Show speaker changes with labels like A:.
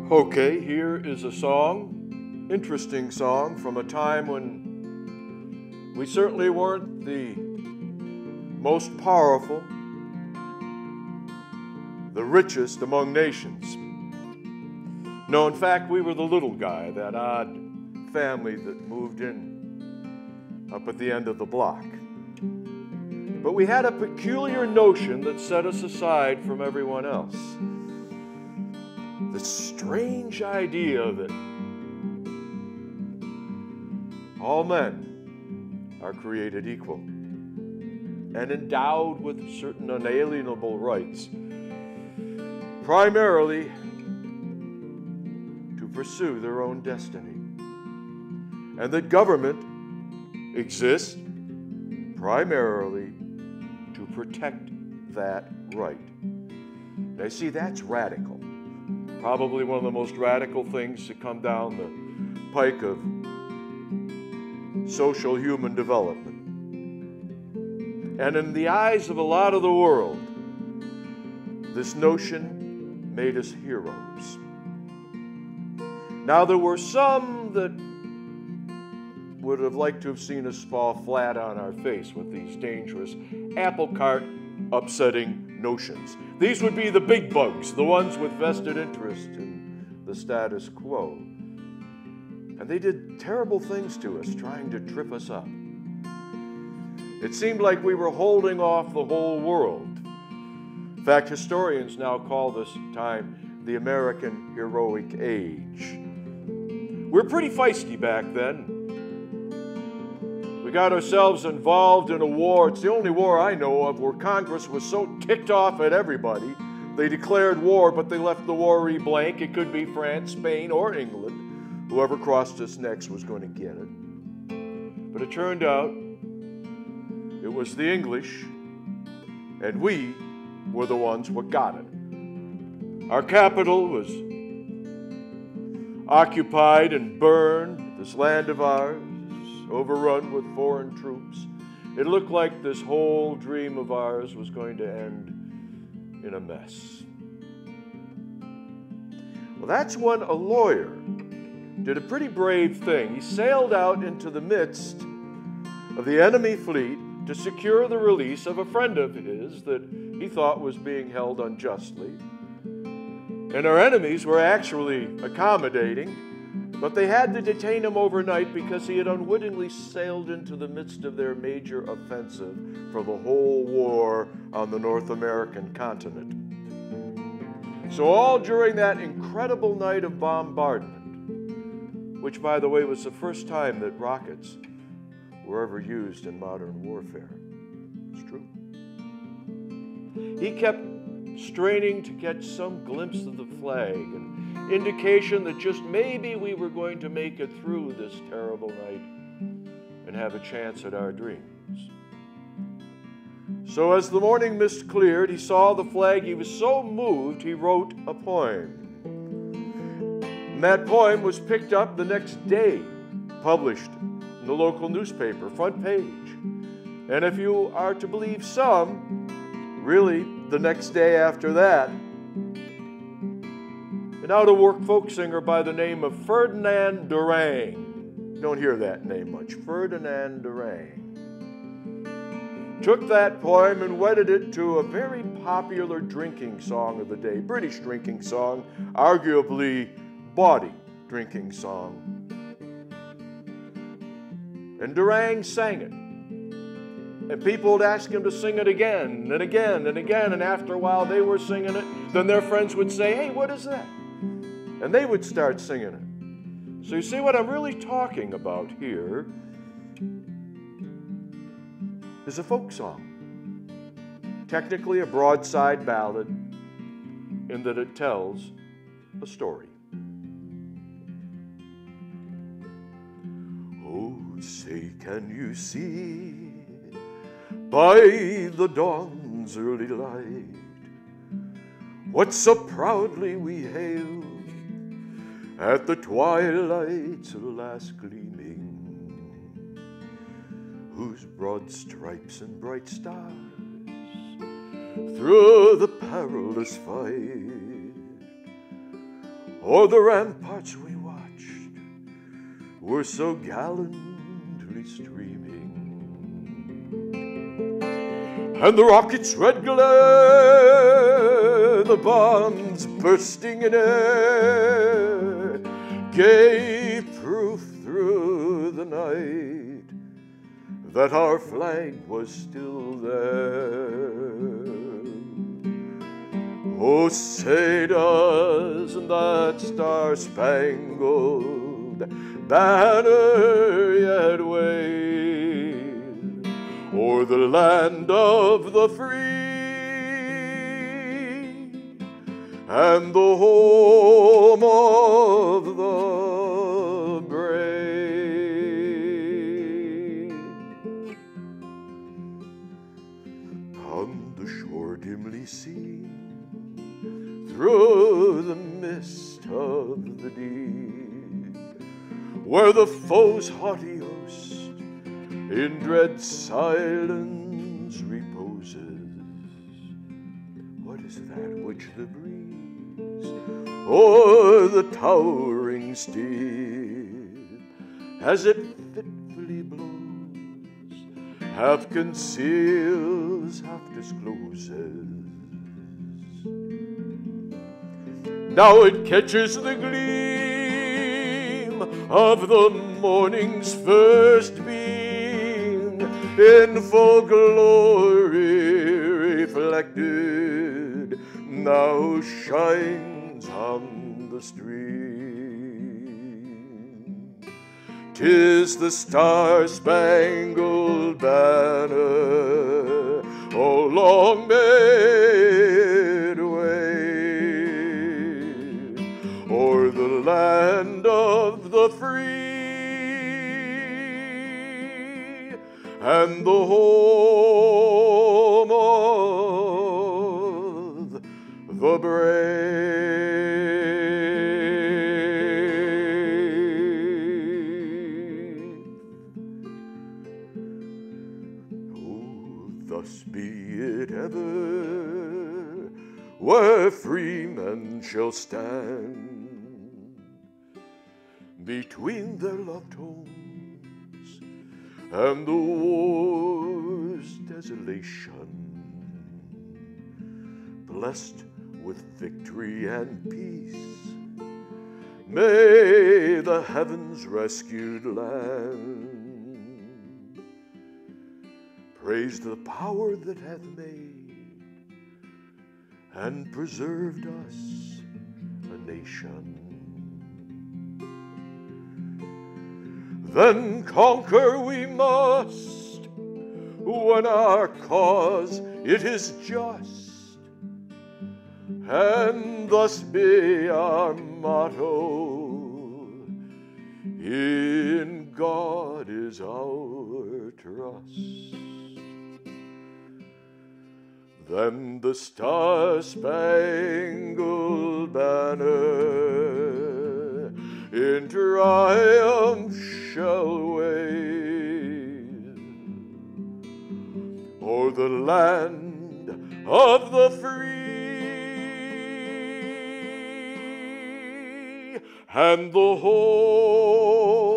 A: Okay, here is a song, interesting song, from a time when we certainly weren't the most powerful, the richest among nations. No, in fact, we were the little guy, that odd family that moved in up at the end of the block. But we had a peculiar notion that set us aside from everyone else. The strange idea that all men are created equal and endowed with certain unalienable rights, primarily to pursue their own destiny, and that government exists primarily to protect that right. Now, see, that's radical. Probably one of the most radical things to come down the pike of social human development. And in the eyes of a lot of the world, this notion made us heroes. Now, there were some that would have liked to have seen us fall flat on our face with these dangerous apple cart upsetting notions. These would be the big bugs, the ones with vested interest in the status quo. And they did terrible things to us, trying to trip us up. It seemed like we were holding off the whole world. In fact, historians now call this time the American heroic age. We were pretty feisty back then. We got ourselves involved in a war. It's the only war I know of where Congress was so ticked off at everybody, they declared war, but they left the war blank. It could be France, Spain, or England. Whoever crossed us next was going to get it. But it turned out it was the English, and we were the ones what got it. Our capital was occupied and burned, this land of ours, overrun with foreign troops. It looked like this whole dream of ours was going to end in a mess. Well, that's when a lawyer did a pretty brave thing. He sailed out into the midst of the enemy fleet to secure the release of a friend of his that he thought was being held unjustly. And our enemies were actually accommodating, but they had to detain him overnight because he had unwittingly sailed into the midst of their major offensive for the whole war on the North American continent. So all during that incredible night of bombardment, which, by the way, was the first time that rockets were ever used in modern warfare. It's true. He kept straining to catch some glimpse of the flag, an indication that just maybe we were going to make it through this terrible night and have a chance at our dreams. So as the morning mist cleared, he saw the flag. He was so moved, he wrote a poem. And that poem was picked up the next day, published in the local newspaper, front page. And if you are to believe some, really the next day after that, an out-of-work folk singer by the name of Ferdinand Durang, you don't hear that name much, Ferdinand Durang, took that poem and wedded it to a very popular drinking song of the day, British drinking song, arguably bawdy drinking song. And Durang sang it. And people would ask him to sing it again and again and again. And after a while they were singing it. Then their friends would say, "Hey, what is that?" And they would start singing it. So you see, what I'm really talking about here is a folk song. Technically a broadside ballad in that it tells a story. Oh, say, can you see by the dawn's early light what so proudly we hailed at the twilight's last gleaming, whose broad stripes and bright stars through the perilous fight o'er the ramparts we watched were so gallantly streaming, and the rocket's red glare, the bombs bursting in air, gave proof through the night that our flag was still there. Oh, say doesn't that star-spangled banner yet wave o'er the land of the free and the home of the brave? On the shore dimly seen through the mist of the deep, where the foe's haughty host in dread silence reposes, what is that which the breeze o'er the towering steep, as it fitfully blows, half conceals, half discloses? Now it catches the gleam of the morning's first beam, in full glory reflected, now shines on the stream. 'Tis the star-spangled banner, oh, long midway o'er the land of the free and the home of the brave. Oh, thus be it ever, where free men shall stand between their loved homes and the war's desolation, blessed with victory and peace. May the heavens rescued land praise the power that hath made and preserved us a nation. Then conquer we must, when our cause it is just, and thus be our motto, in God is our trust. Then the star-spangled banner in triumph shall wave o'er the land of the free and the home